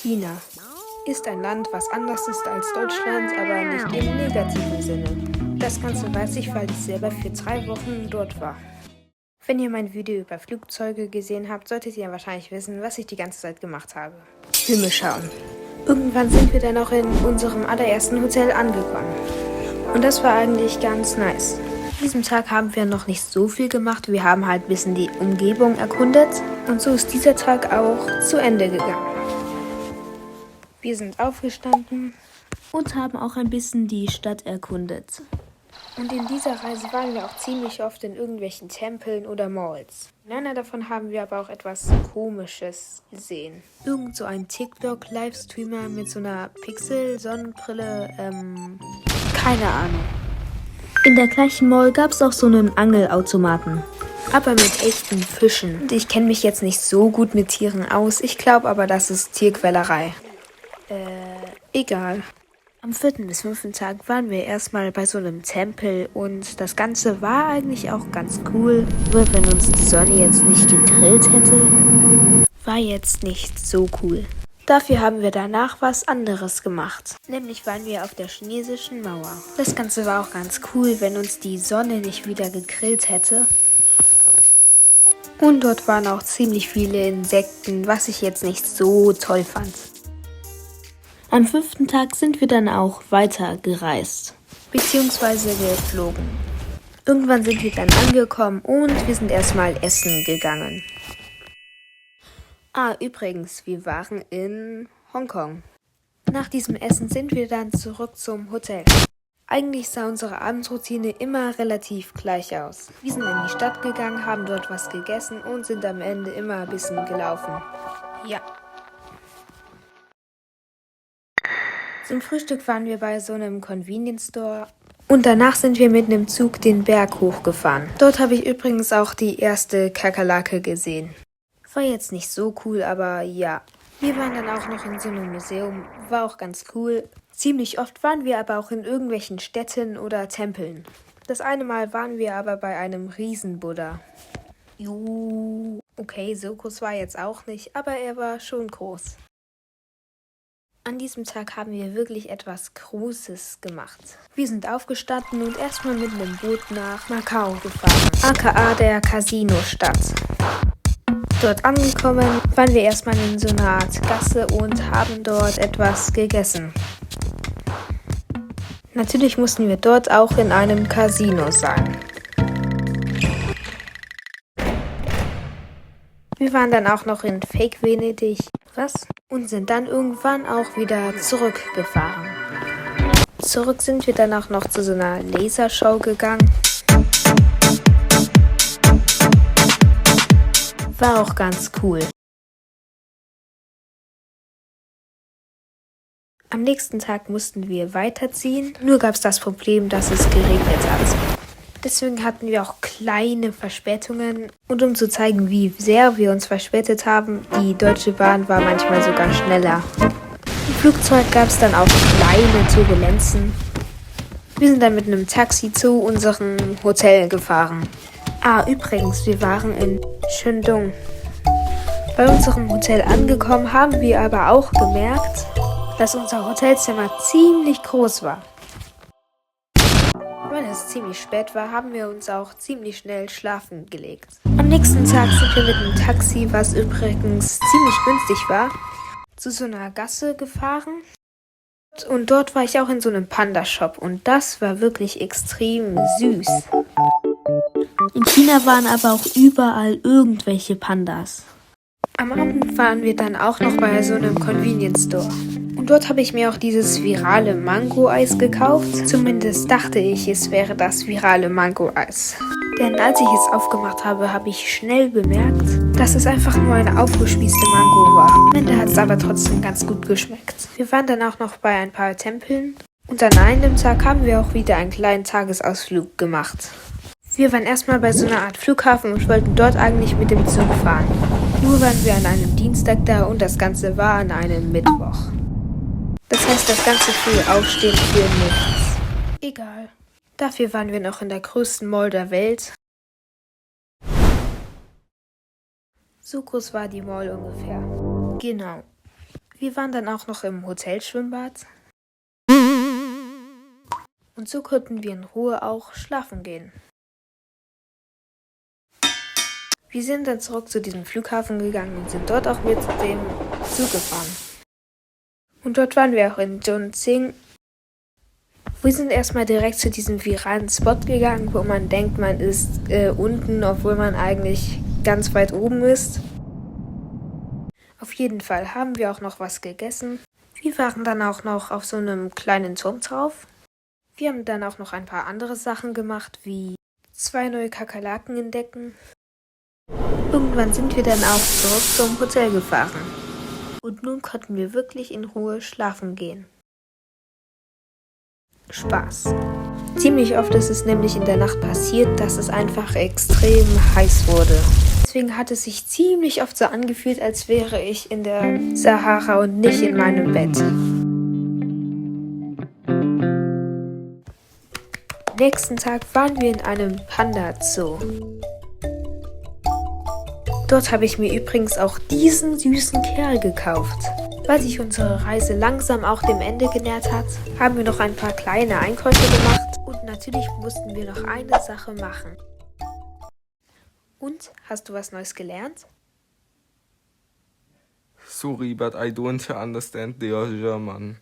China ist ein Land, was anders ist als Deutschland, aber nicht im negativen Sinne. Das Ganze weiß ich, weil ich selber für 3 Wochen dort war. Wenn ihr mein Video über Flugzeuge gesehen habt, solltet ihr wahrscheinlich wissen, was ich die ganze Zeit gemacht habe. Filme schauen. Irgendwann sind wir dann auch in unserem allerersten Hotel angekommen. Und das war eigentlich ganz nice. An diesem Tag haben wir noch nicht so viel gemacht, wir haben halt ein bisschen die Umgebung erkundet. Und so ist dieser Tag auch zu Ende gegangen. Wir sind aufgestanden und haben auch ein bisschen die Stadt erkundet. Und in dieser Reise waren wir auch ziemlich oft in irgendwelchen Tempeln oder Malls. In einer davon haben wir aber auch etwas Komisches gesehen. Irgend so ein TikTok-Livestreamer mit so einer Pixel-Sonnenbrille, keine Ahnung. In der gleichen Mall gab es auch so einen Angelautomaten. Aber mit echten Fischen. Und ich kenne mich jetzt nicht so gut mit Tieren aus. Ich glaube aber, das ist Tierquälerei. Egal. Am 4. bis 5. Tag waren wir erstmal bei so einem Tempel und das Ganze war eigentlich auch ganz cool. Nur wenn uns die Sonne jetzt nicht gegrillt hätte, war jetzt nicht so cool. Dafür haben wir danach was anderes gemacht. Nämlich waren wir auf der chinesischen Mauer. Das Ganze war auch ganz cool, wenn uns die Sonne nicht wieder gegrillt hätte. Und dort waren auch ziemlich viele Insekten, was ich jetzt nicht so toll fand. Am 5. Tag sind wir dann auch weiter gereist, beziehungsweise geflogen. Irgendwann sind wir dann angekommen und wir sind erstmal essen gegangen. Übrigens, wir waren in Hongkong. Nach diesem Essen sind wir dann zurück zum Hotel. Eigentlich sah unsere Abendroutine immer relativ gleich aus. Wir sind in die Stadt gegangen, haben dort was gegessen und sind am Ende immer ein bisschen gelaufen. Ja. Zum Frühstück waren wir bei so einem Convenience Store und danach sind wir mit einem Zug den Berg hochgefahren. Dort habe ich übrigens auch die erste Kakerlake gesehen. War jetzt nicht so cool, aber ja. Wir waren dann auch noch in so einem Museum, war auch ganz cool. Ziemlich oft waren wir aber auch in irgendwelchen Städten oder Tempeln. Das eine Mal waren wir aber bei einem Riesenbuddha. Okay, so groß war er jetzt auch nicht, aber er war schon groß. An diesem Tag haben wir wirklich etwas Großes gemacht. Wir sind aufgestanden und erstmal mit einem Boot nach Macau gefahren, aka der Casino-Stadt. Dort angekommen, waren wir erstmal in so einer Art Gasse und haben dort etwas gegessen. Natürlich mussten wir dort auch in einem Casino sein. Wir waren dann auch noch in Fake Venedig. Und sind dann irgendwann auch wieder zurückgefahren. Zurück sind wir dann auch noch zu so einer Lasershow gegangen. War auch ganz cool. Am nächsten Tag mussten wir weiterziehen, nur gab es das Problem, dass es geregnet hat. Deswegen hatten wir auch kleine Verspätungen und um zu zeigen, wie sehr wir uns verspätet haben, die Deutsche Bahn war manchmal sogar schneller. Im Flugzeug gab es dann auch kleine Turbulenzen. Wir sind dann mit einem Taxi zu unserem Hotel gefahren. Übrigens, wir waren in Shandong. Bei unserem Hotel angekommen haben wir aber auch gemerkt, dass unser Hotelzimmer ziemlich groß war. Weil es ziemlich spät war, haben wir uns auch ziemlich schnell schlafen gelegt. Am nächsten Tag sind wir mit dem Taxi, was übrigens ziemlich günstig war, zu so einer Gasse gefahren. Und dort war ich auch in so einem Panda-Shop und das war wirklich extrem süß. In China waren aber auch überall irgendwelche Pandas. Am Abend waren wir dann auch noch bei so einem Convenience Store. Und dort habe ich mir auch dieses virale Mango-Eis gekauft. Zumindest dachte ich, es wäre das virale Mango-Eis. Denn als ich es aufgemacht habe, habe ich schnell bemerkt, dass es einfach nur eine aufgespießte Mango war. Am Ende hat es aber trotzdem ganz gut geschmeckt. Wir waren dann auch noch bei ein paar Tempeln. Und an einem Tag haben wir auch wieder einen kleinen Tagesausflug gemacht. Wir waren erstmal bei so einer Art Flughafen und wollten dort eigentlich mit dem Zug fahren. Nur waren wir an einem Dienstag da und das Ganze war an einem Mittwoch. Das heißt, das ganze frühe Aufstehen für nichts. Egal. Dafür waren wir noch in der größten Mall der Welt. So groß war die Mall ungefähr. Genau. Wir waren dann auch noch im Hotelschwimmbad. Und so konnten wir in Ruhe auch schlafen gehen. Wir sind dann zurück zu diesem Flughafen gegangen und sind dort auch mit dem Zug gefahren. Und dort waren wir auch in Chongqing. Wir sind erstmal direkt zu diesem viralen Spot gegangen, wo man denkt, man ist unten, obwohl man eigentlich ganz weit oben ist. Auf jeden Fall haben wir auch noch was gegessen. Wir waren dann auch noch auf so einem kleinen Turm drauf. Wir haben dann auch noch ein paar andere Sachen gemacht, wie 2 neue Kakerlaken entdecken. Irgendwann sind wir dann auch zurück zum Hotel gefahren. Und nun konnten wir wirklich in Ruhe schlafen gehen. Spaß. Ziemlich oft ist es nämlich in der Nacht passiert, dass es einfach extrem heiß wurde. Deswegen hat es sich ziemlich oft so angefühlt, als wäre ich in der Sahara und nicht in meinem Bett. Nächsten Tag waren wir in einem Panda-Zoo. Dort habe ich mir übrigens auch diesen süßen Kerl gekauft. Weil sich unsere Reise langsam auch dem Ende genähert hat, haben wir noch ein paar kleine Einkäufe gemacht und natürlich mussten wir noch eine Sache machen. Und, hast du was Neues gelernt? Sorry, but I don't understand their German.